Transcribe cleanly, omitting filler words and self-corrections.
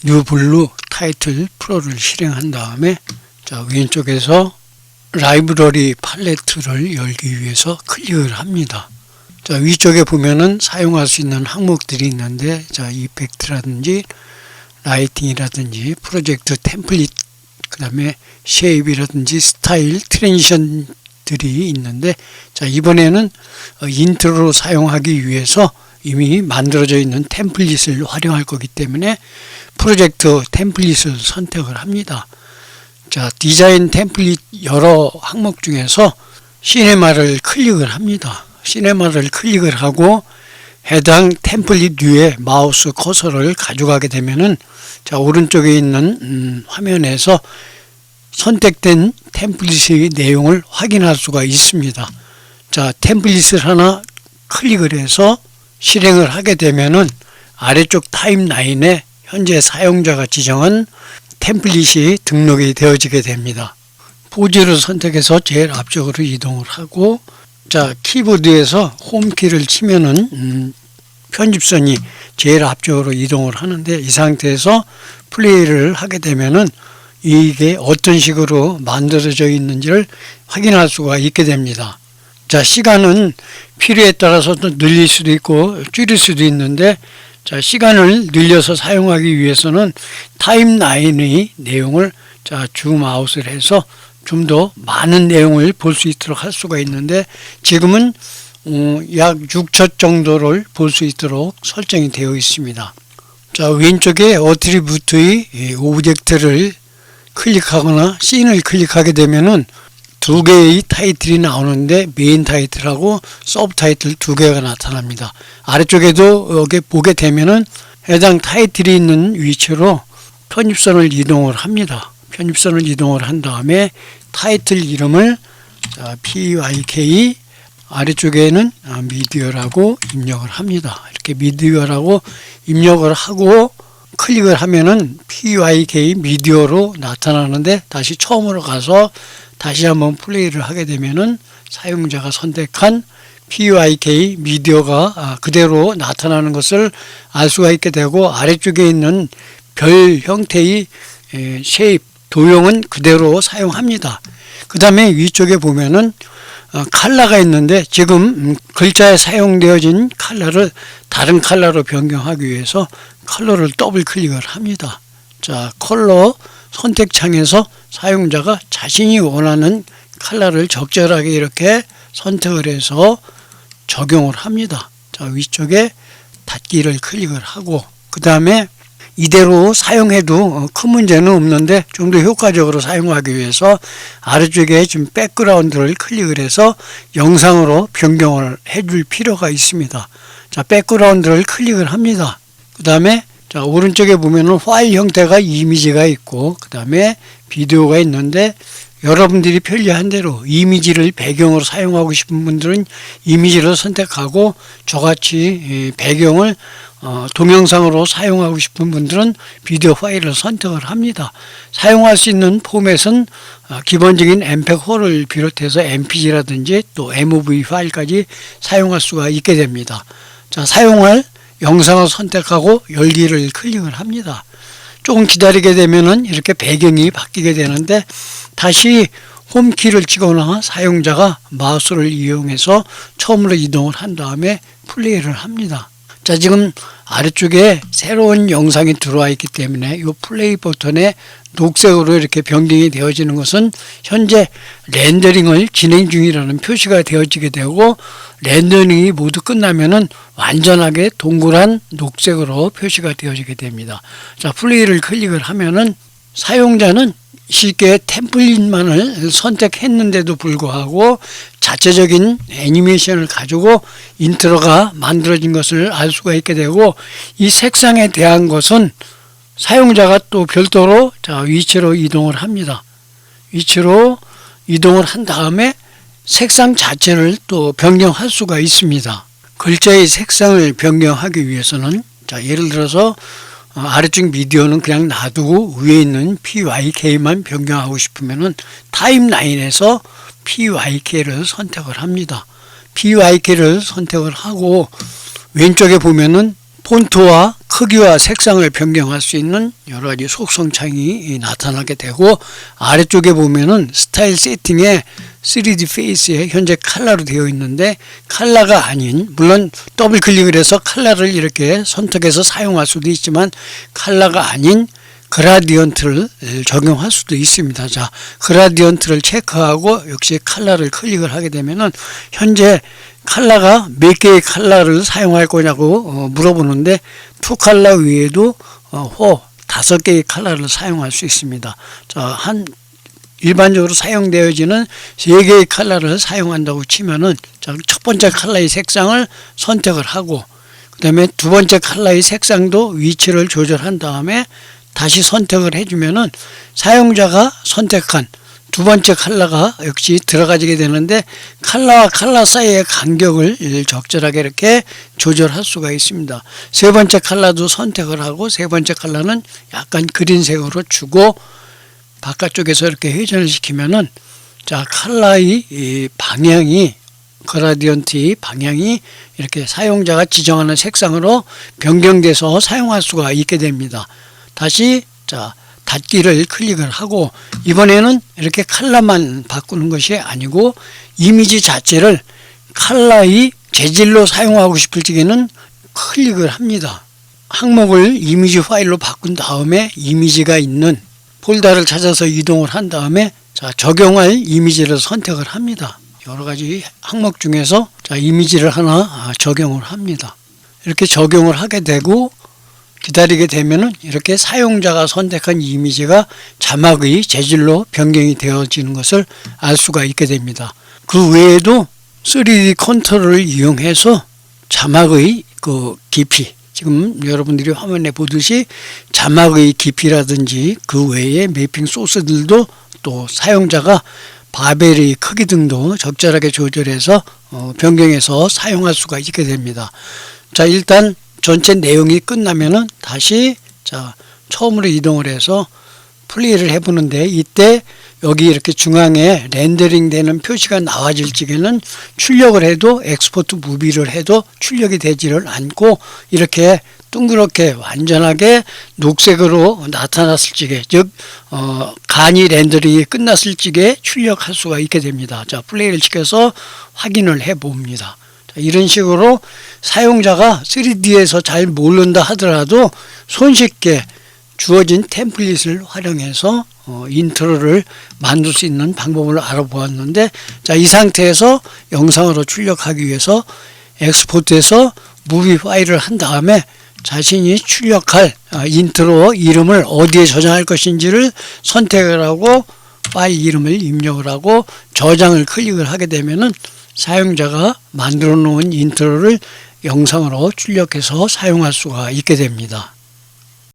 뉴블루 타이틀 프로를 실행한 다음에 자, 왼쪽에서 라이브러리 팔레트를 열기 위해서 클릭을 합니다. 자, 위쪽에 보면은 사용할 수 있는 항목들이 있는데, 자, 이펙트라든지 라이팅이라든지 프로젝트 템플릿, 그 다음에 쉐입이라든지 스타일, 트랜지션들이 있는데, 자, 이번에는 인트로로 사용하기 위해서 이미 만들어져 있는 템플릿을 활용할 거기 때문에 프로젝트 템플릿을 선택을 합니다. 자, 디자인 템플릿 여러 항목 중에서 시네마를 클릭을 합니다. 시네마를 클릭을 하고 해당 템플릿 위에 마우스 커서를 가져가게 되면은 자, 오른쪽에 있는 화면에서 선택된 템플릿의 내용을 확인할 수가 있습니다. 자, 템플릿을 하나 클릭을 해서 실행을 하게 되면은 아래쪽 타임라인에 현재 사용자가 지정한 템플릿이 등록이 되어지게 됩니다. 포즈를 선택해서 제일 앞쪽으로 이동을 하고, 자, 키보드에서 홈키를 치면은 편집선이 제일 앞쪽으로 이동을 하는데, 이 상태에서 플레이를 하게 되면은 이게 어떤 식으로 만들어져 있는지를 확인할 수가 있게 됩니다. 자, 시간은 필요에 따라서 또 늘릴 수도 있고 줄일 수도 있는데, 자, 시간을 늘려서 사용하기 위해서는 타임라인의 내용을 자, 줌아웃을 해서 좀 더 많은 내용을 볼 수 있도록 할 수가 있는데, 지금은 약 6초 정도를 볼 수 있도록 설정이 되어 있습니다. 자, 왼쪽에 어트리뷰트의 오브젝트를 클릭하거나 씬을 클릭하게 되면은 두 개의 타이틀이 나오는데 메인 타이틀하고 서브 타이틀 두 개가 나타납니다. 아래쪽에도 여기 보게 되면은 해당 타이틀이 있는 위치로 편집선을 이동을 합니다. 편집선을 이동을 한 다음에 타이틀 이름을 PYK, 아래쪽에는 미디어라고 입력을 합니다. 이렇게 미디어라고 입력을 하고 클릭을 하면은 PYK 미디어로 나타나는데, 다시 처음으로 가서 다시 한번 플레이를 하게 되면은 사용자가 선택한 PYK 미디어가 그대로 나타나는 것을 알 수가 있게 되고, 아래쪽에 있는 별 형태의 쉐입, 도형은 그대로 사용합니다. 그 다음에 위쪽에 보면은 컬러가 있는데, 지금 글자에 사용되어진 컬러를 다른 컬러로 변경하기 위해서 컬러를 더블 클릭을 합니다. 자, 컬러 선택창에서 사용자가 자신이 원하는 컬러를 적절하게 이렇게 선택을 해서 적용을 합니다. 자, 위쪽에 닫기를 클릭을 하고, 그 다음에 이대로 사용해도 큰 문제는 없는데 좀 더 효과적으로 사용하기 위해서 아래쪽에 지금 백그라운드를 클릭을 해서 영상으로 변경을 해줄 필요가 있습니다. 자, 백그라운드를 클릭을 합니다. 그 다음에 자, 오른쪽에 보면은 파일 형태가 이미지가 있고, 그 다음에 비디오가 있는데, 여러분들이 편리한 대로 이미지를 배경으로 사용하고 싶은 분들은 이미지를 선택하고, 저같이 배경을 동영상으로 사용하고 싶은 분들은 비디오 파일을 선택을 합니다. 사용할 수 있는 포맷은 기본적인 엠팩4를 비롯해서 MPG라든지 또 MOV 파일까지 사용할 수가 있게 됩니다. 자, 사용할 영상을 선택하고 열기를 클릭을 합니다. 조금 기다리게 되면은 이렇게 배경이 바뀌게 되는데, 다시 홈키를 치거나 사용자가 마우스를 이용해서 처음으로 이동을 한 다음에 플레이를 합니다. 자, 지금 아래쪽에 새로운 영상이 들어와 있기 때문에 이 플레이 버튼에 녹색으로 이렇게 변경이 되어지는 것은 현재 렌더링을 진행 중이라는 표시가 되어지게 되고, 렌더링이 모두 끝나면은 완전하게 동그란 녹색으로 표시가 되어지게 됩니다. 자, 플레이를 클릭을 하면은 사용자는 쉽게 템플릿만을 선택했는데도 불구하고 자체적인 애니메이션을 가지고 인트로가 만들어진 것을 알 수가 있게 되고, 이 색상에 대한 것은 사용자가 또 별도로 자, 위치로 이동을 합니다. 위치로 이동을 한 다음에 색상 자체를 또 변경할 수가 있습니다. 글자의 색상을 변경하기 위해서는 자, 예를 들어서 아래쪽 미디어는 그냥 놔두고 위에 있는 PYK만 변경하고 싶으면은 타임라인에서 PYK를 선택을 합니다. PYK를 선택을 하고 왼쪽에 보면은 폰트와 크기와 색상을 변경할 수 있는 여러 가지 속성창이 나타나게 되고, 아래쪽에 보면은 스타일 세팅에 3D 페이스에 현재 컬러로 되어 있는데, 컬러가 아닌, 물론 더블 클릭을 해서 컬러를 이렇게 선택해서 사용할 수도 있지만 컬러가 아닌 그라디언트를 적용할 수도 있습니다. 자, 그라디언트를 체크하고 역시 컬러를 클릭을 하게 되면은 현재 컬러가 몇 개의 컬러를 사용할 거냐고 물어보는데, 투 컬러 외에도 5개의 컬러를 사용할 수 있습니다. 자, 일반적으로 사용되어지는 3개의 컬러를 사용한다고 치면은, 자, 첫 번째 컬러의 색상을 선택을 하고, 그 다음에 두 번째 컬러의 색상도 위치를 조절한 다음에 다시 선택을 해주면은 사용자가 선택한 두 번째 컬러가 역시 들어가게 되는데, 컬러와 컬러 사이의 간격을 적절하게 이렇게 조절할 수가 있습니다. 세 번째 컬러도 선택을 하고, 세 번째 컬러는 약간 그린색으로 주고, 바깥쪽에서 이렇게 회전을 시키면은, 자, 컬러의 방향이, 그라디언트의 방향이 이렇게 사용자가 지정하는 색상으로 변경돼서 사용할 수가 있게 됩니다. 다시, 자, 닫기를 클릭을 하고, 이번에는 이렇게 컬러만 바꾸는 것이 아니고 이미지 자체를 컬러의 재질로 사용하고 싶을 적에는 클릭을 합니다. 항목을 이미지 파일로 바꾼 다음에 이미지가 있는 폴더를 찾아서 이동을 한 다음에, 자, 적용할 이미지를 선택을 합니다. 여러 가지 항목 중에서, 자, 이미지를 하나 적용을 합니다. 이렇게 적용을 하게 되고 기다리게 되면은 이렇게 사용자가 선택한 이미지가 자막의 재질로 변경이 되어지는 것을 알 수가 있게 됩니다. 그 외에도 3D 컨트롤을 이용해서 자막의 그 깊이, 지금 여러분들이 화면에 보듯이 자막의 깊이라든지 그 외에 매핑 소스들도 또 사용자가 바벨의 크기 등도 적절하게 조절해서 변경해서 사용할 수가 있게 됩니다. 자, 일단 전체 내용이 끝나면은 다시, 자, 처음으로 이동을 해서 플레이를 해보는데, 이때 여기 이렇게 중앙에 렌더링 되는 표시가 나와질 적에는 출력을 해도, 엑스포트 무비를 해도 출력이 되지를 않고 이렇게 둥그렇게 완전하게 녹색으로 나타났을 적에, 즉 간이 렌더링이 끝났을 적에 출력할 수가 있게 됩니다. 자, 플레이를 시켜서 확인을 해 봅니다. 이런 식으로 사용자가 3D에서 잘 모른다 하더라도 손쉽게 주어진 템플릿을 활용해서 인트로를 만들 수 있는 방법을 알아보았는데, 자, 이 상태에서 영상으로 출력하기 위해서 엑스포트해서 무비 파일을 한 다음에 자신이 출력할 인트로 이름을 어디에 저장할 것인지를 선택을 하고 파일 이름을 입력을 하고 저장을 클릭을 하게 되면은 사용자가 만들어 놓은 인트로를 영상으로 출력해서 사용할 수가 있게 됩니다.